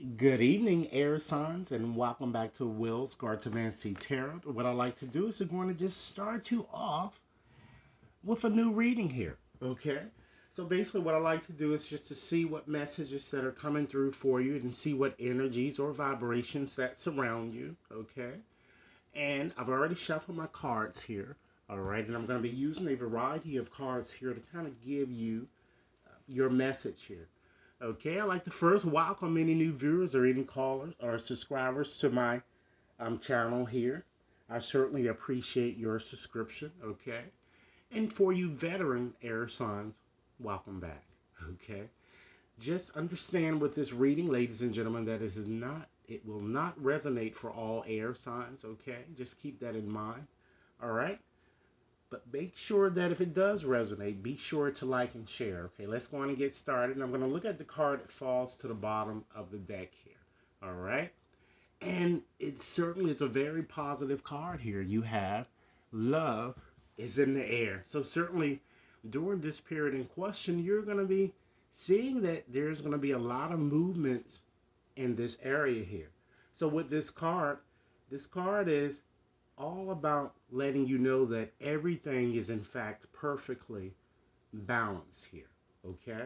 Good evening, air signs, and welcome back to Will's Cartomancy Tarot. What I like to do is I'm going to just start you off with a new reading here, okay? So basically, what I like to do is just to see what messages that are coming through for you and see what energies or vibrations that surround you, okay? And I've already shuffled my cards here, all right? And I'm going to be using a variety of cards here to kind of give you your message here. Okay, I'd like to first welcome any new viewers or any callers or subscribers to my channel here. I certainly appreciate your subscription, okay? And for you veteran air signs, welcome back, okay? Just understand with this reading, ladies and gentlemen, that it will not resonate for all air signs, okay? Just keep that in mind, all right? But make sure that if it does resonate, be sure to like and share. Okay, let's go on and get started. And I'm going to look at the card that falls to the bottom of the deck here. All right. And it certainly is a very positive card here. You have love is in the air. So certainly during this period in question, you're going to be seeing that there's going to be a lot of movement in this area here. So with this card is all about letting you know that everything is in fact perfectly balanced here, okay?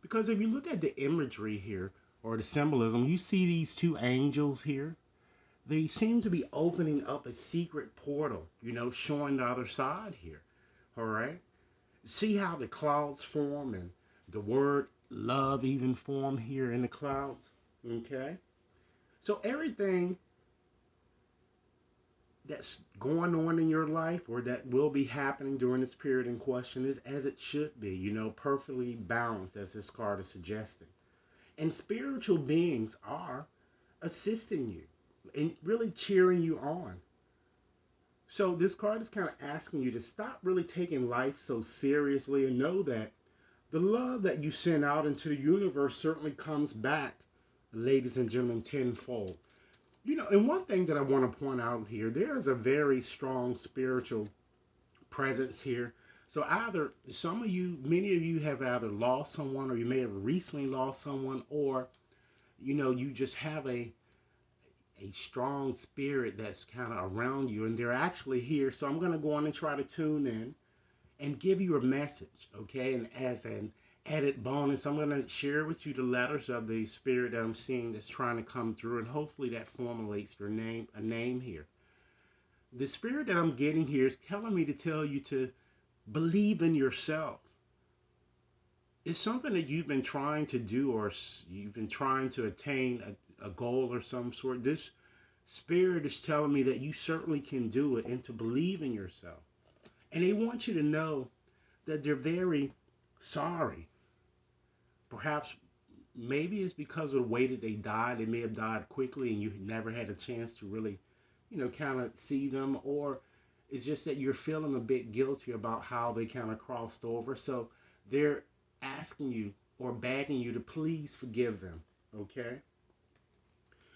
Because if you look at the imagery here or the symbolism, you see these two angels here. They seem to be opening up a secret portal, showing the other side here, all right? See how the clouds form and the word love even form here in the clouds, okay? So everything that's going on in your life or that will be happening during this period in question is as it should be, perfectly balanced as this card is suggesting. And spiritual beings are assisting you and really cheering you on. So this card is kind of asking you to stop really taking life so seriously and know that the love that you send out into the universe certainly comes back, ladies and gentlemen, tenfold. And one thing that I want to point out here, there is a very strong spiritual presence here. So either some of you, many of you have either lost someone or you may have recently lost someone, or you just have a strong spirit that's kind of around you and they're actually here. So I'm going to go on and try to tune in and give you a message, okay? And as an added bonus, I'm going to share with you the letters of the spirit that I'm seeing that's trying to come through, and hopefully that formulates a name here. The spirit that I'm getting here is telling me to tell you to believe in yourself. It's something that you've been trying to do or you've been trying to attain a goal or some sort. This spirit is telling me that you certainly can do it and to believe in yourself. And they want you to know that they're very sorry. Perhaps maybe it's because of the way that they died. They may have died quickly and you never had a chance to really, kind of see them. Or it's just that you're feeling a bit guilty about how they kind of crossed over. So they're asking you or begging you to please forgive them, okay?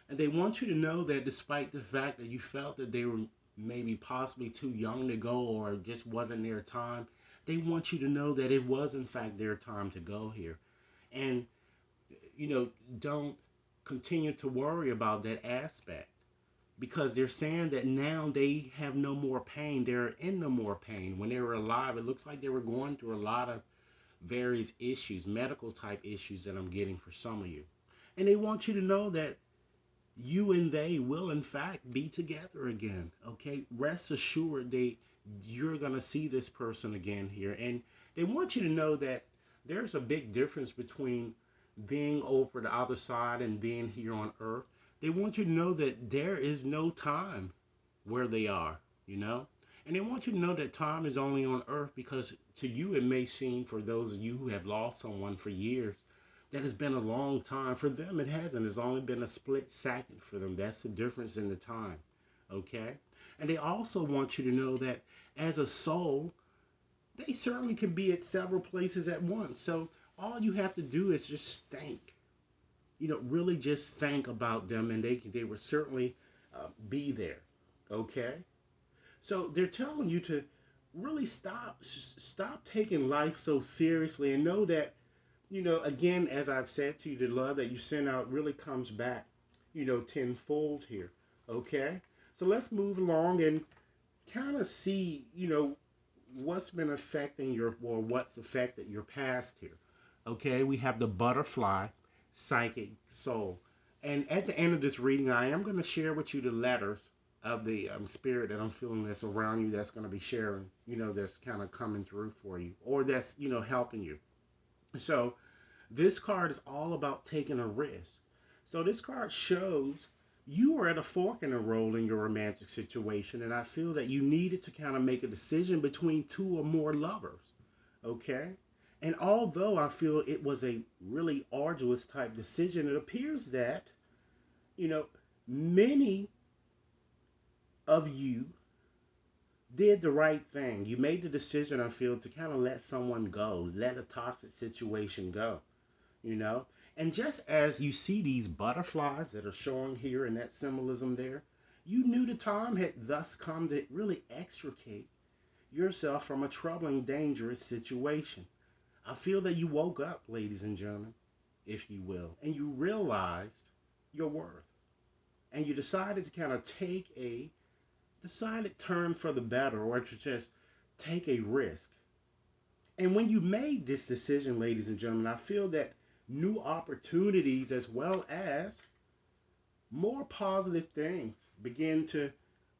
And they want you to know that despite the fact that you felt that they were maybe possibly too young to go or just wasn't their time, they want you to know that it was in fact their time to go here. And, don't continue to worry about that aspect because they're saying that now they have no more pain. They're in no more pain. When they were alive, it looks like they were going through a lot of various issues, medical type issues that I'm getting for some of you. And they want you to know that you and they will in fact be together again, okay? Rest assured you're going to see this person again here. And they want you to know that there's a big difference between being over the other side and being here on earth. They want you to know that there is no time where they are, and they want you to know that time is only on earth because to you it may seem, for those of you who have lost someone for years, that has been a long time. For them, it hasn't. It's only been a split second for them. That's the difference in the time, okay? And they also want you to know that as a soul, they certainly can be at several places at once. So all you have to do is just think, really just think about them, and they will certainly be there, okay? So they're telling you to really stop taking life so seriously and know that Again, as I've said to you, the love that you send out really comes back, tenfold here. Okay? So let's move along and kind of see, what's been affecting or what's affected your past here. Okay? We have the butterfly psychic soul. And at the end of this reading, I am going to share with you the letters of the spirit that I'm feeling that's around you that's going to be sharing, that's kind of coming through for you or that's, helping you. So, this card is all about taking a risk. So this card shows you are at a fork in the road in your romantic situation, and I feel that you needed to kind of make a decision between two or more lovers. Okay? And although I feel it was a really arduous type decision, it appears that, you know, many of you did the right thing. You made the decision, I feel, to kind of let someone go, let a toxic situation go. you know? And just as you see these butterflies that are showing here in that symbolism there, you knew the time had thus come to really extricate yourself from a troubling, dangerous situation. I feel that you woke up, ladies and gentlemen, if you will, and you realized your worth. And you decided to kind of take a decided turn for the better or to just take a risk. And when you made this decision, ladies and gentlemen, I feel that new opportunities as well as more positive things begin to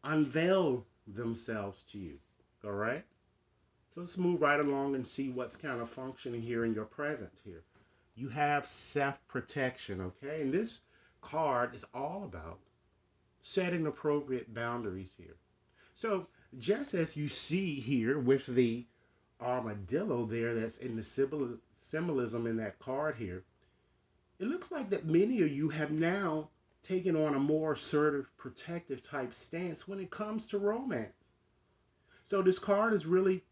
unveil themselves to you. All right? So let's move right along and see what's kind of functioning here in your present here. You have self-protection, okay? And this card is all about setting appropriate boundaries here. So just as you see here with the armadillo there that's in the symbolism in that card here, it looks like that many of you have now taken on a more assertive, protective type stance when it comes to romance. So this card is really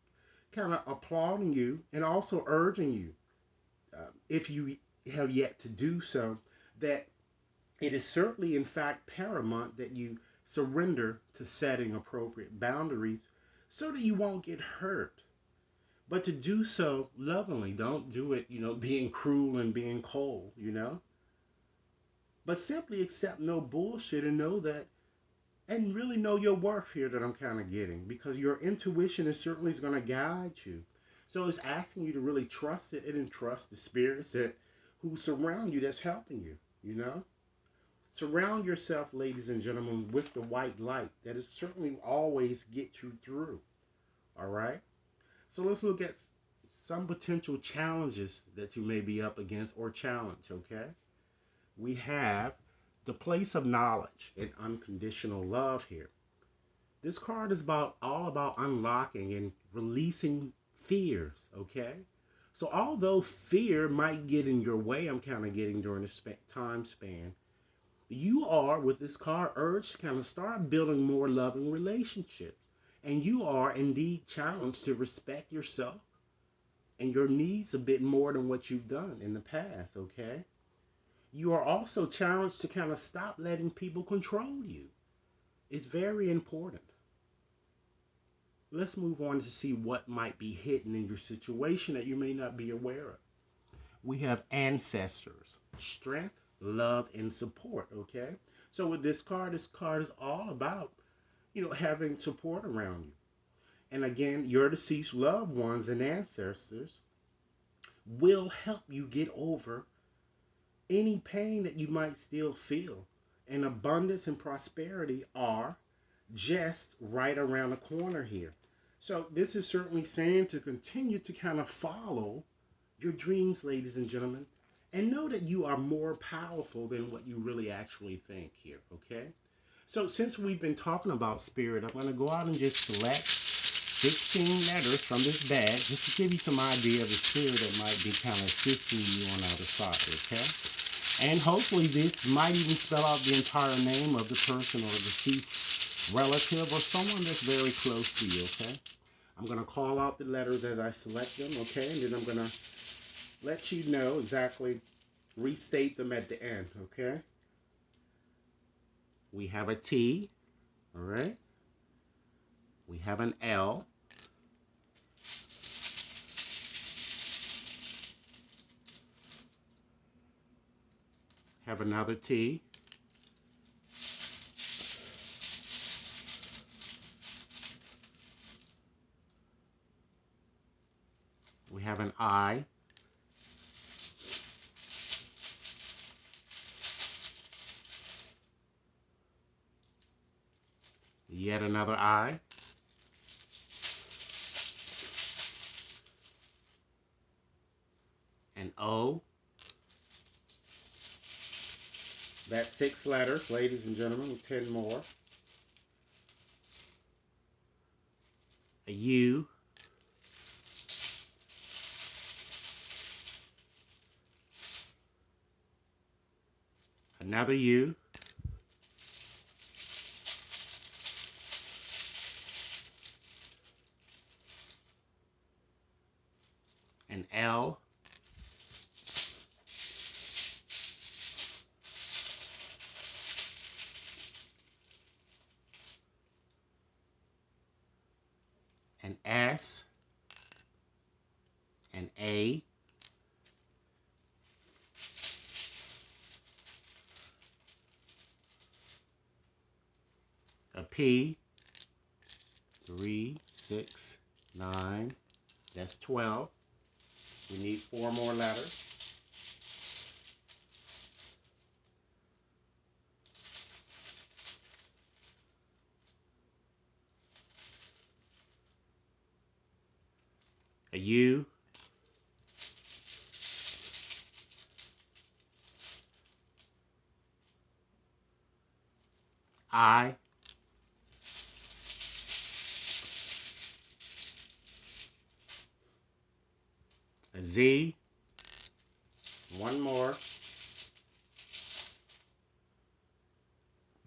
kind of applauding you and also urging you, if you have yet to do so, that it is certainly in fact paramount that you surrender to setting appropriate boundaries so that you won't get hurt. But to do so lovingly. Don't do it, being cruel and being cold. But simply accept no bullshit and know that, and really know your worth here that I'm kind of getting, because your intuition is certainly going to guide you. So it's asking you to really trust it and trust the spirits that who surround you that's helping you. Surround yourself, ladies and gentlemen, with the white light that is certainly always get you through. All right? So let's look at some potential challenges that you may be up against or challenge, okay? We have the place of knowledge and unconditional love here. This card is all about unlocking and releasing fears, okay? So although fear might get in your way, I'm kind of getting during this time span, you are, with this card, urged to kind of start building more loving relationships. And you are indeed challenged to respect yourself and your needs a bit more than what you've done in the past, okay? You are also challenged to kind of stop letting people control you. It's very important. Let's move on to see what might be hidden in your situation that you may not be aware of. We have ancestors, strength, love, and support, okay? So with this card is all about, having support around you. And again, your deceased loved ones and ancestors will help you get over any pain that you might still feel. And abundance and prosperity are just right around the corner here. So this is certainly saying to continue to kind of follow your dreams, ladies and gentlemen, and know that you are more powerful than what you really actually think here, okay? So since we've been talking about spirit, I'm going to go out and just select 16 letters from this bag just to give you some idea of the spirit that might be kind of assisting you on the other side, okay? And hopefully this might even spell out the entire name of the person or the deceased relative or someone that's very close to you, okay? I'm going to call out the letters as I select them, okay? And then I'm going to let you know exactly, restate them at the end, okay? We have a T, all right? We have an L. Have another T. We have an I. Yet another I. An O. That's 6 letters, ladies and gentlemen, with 10 more. A U. Another U. An L. An S. An A. A P. 3, 6, 9. That's 12. We need 4 more letters. A U. I. A Z. One more.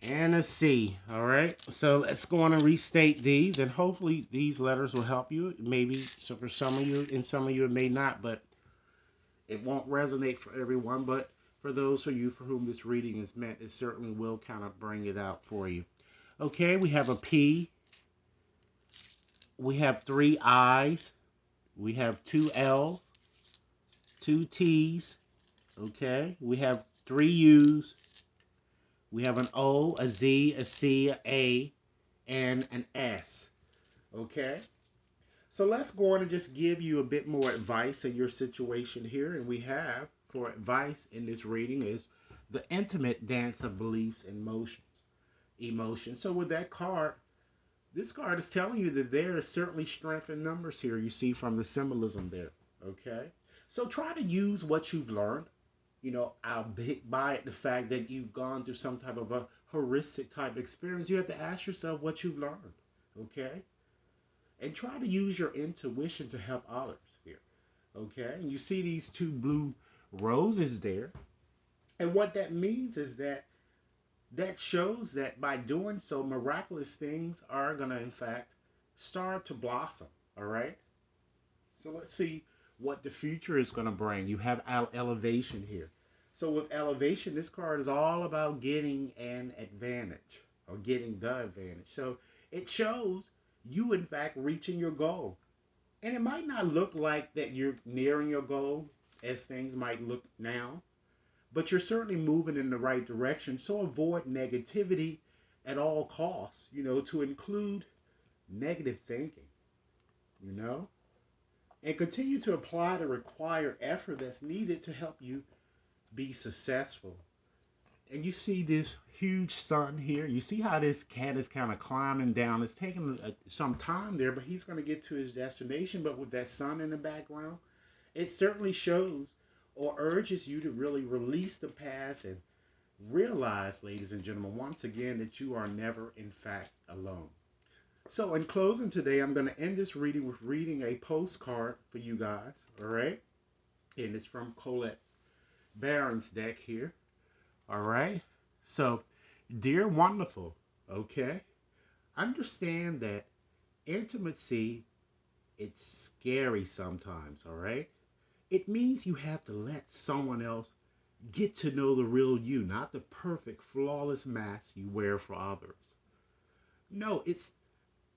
And a C. All right. So let's go on and restate these, and hopefully these letters will help you. Maybe so for some of you, and some of you it may not, but it won't resonate for everyone. But for those of you for whom this reading is meant, it certainly will kind of bring it out for you. Okay, we have a P. We have 3 I's. We have 2 L's, 2 T's. Okay, we have 3 U's. We have an O, a Z, a C, a A, and an S. Okay? So let's go on and just give you a bit more advice in your situation here. And we have, for advice in this reading, is the intimate dance of beliefs and emotions. So with that card, this card is telling you that there is certainly strength in numbers here. You see from the symbolism there. Okay? So try to use what you've learned. You know, I'll buy it the fact that you've gone through some type of a heuristic type experience. You have to ask yourself what you've learned, okay? And try to use your intuition to help others here, okay? And you see these 2 blue roses there. And what that means is that shows that by doing so, miraculous things are going to, in fact, start to blossom, all right? So let's see what the future is going to bring. You have elevation here. So with elevation, this card is all about getting an advantage or getting the advantage. So it shows you, in fact, reaching your goal. And it might not look like that you're nearing your goal as things might look now, but you're certainly moving in the right direction. So avoid negativity at all costs, you know, to include negative thinking, you know, and continue to apply the required effort that's needed to help you be successful. And you see this huge sun here. You see how this cat is kind of climbing down. It's taking some time there, but he's going to get to his destination. But with that sun in the background, it certainly shows or urges you to really release the past and realize, ladies and gentlemen, once again, that you are never, in fact, alone. So in closing today, I'm going to end this reading with reading a postcard for you guys, all right? And it's from Colette Barron's deck here, all right? So, dear wonderful, okay? Understand that intimacy, it's scary sometimes, all right? It means you have to let someone else get to know the real you, not the perfect, flawless mask you wear for others. No, it's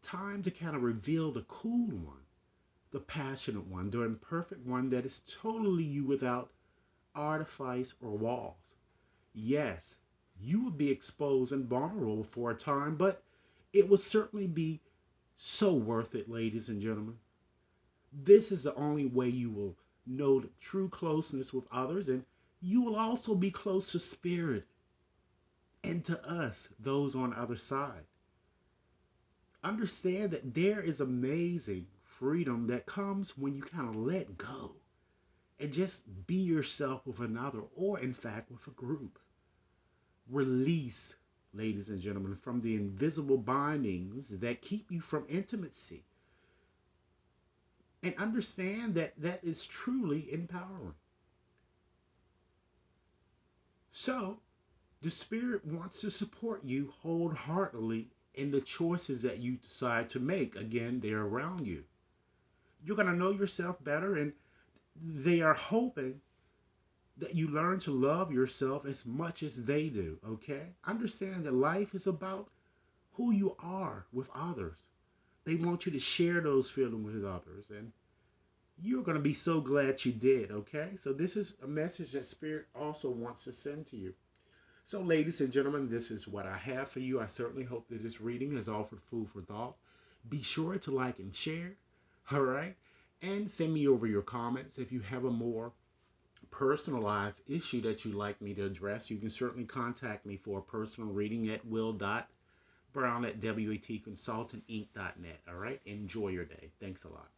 time to kind of reveal the cool one, the passionate one, the imperfect one that is totally you without artifice or walls. Yes, you will be exposed and vulnerable for a time, but it will certainly be so worth it, ladies and gentlemen. This is the only way you will know the true closeness with others, and you will also be close to spirit and to us, those on the other side. Understand that there is amazing freedom that comes when you kind of let go and just be yourself with another, or in fact, with a group. Release, ladies and gentlemen, from the invisible bindings that keep you from intimacy. And understand that that is truly empowering. So, the Spirit wants to support you wholeheartedly in the choices that you decide to make. Again, they're around you. You're going to know yourself better, and they are hoping that you learn to love yourself as much as they do, okay? Understand that life is about who you are with others. They want you to share those feelings with others, and you're going to be so glad you did, okay? So, this is a message that Spirit also wants to send to you. So, ladies and gentlemen, this is what I have for you. I certainly hope that this reading has offered food for thought. Be sure to like and share, all right? And send me over your comments. If you have a more personalized issue that you'd like me to address, you can certainly contact me for a personal reading at will.brown@watconsultantinc.net, all right? Enjoy your day. Thanks a lot.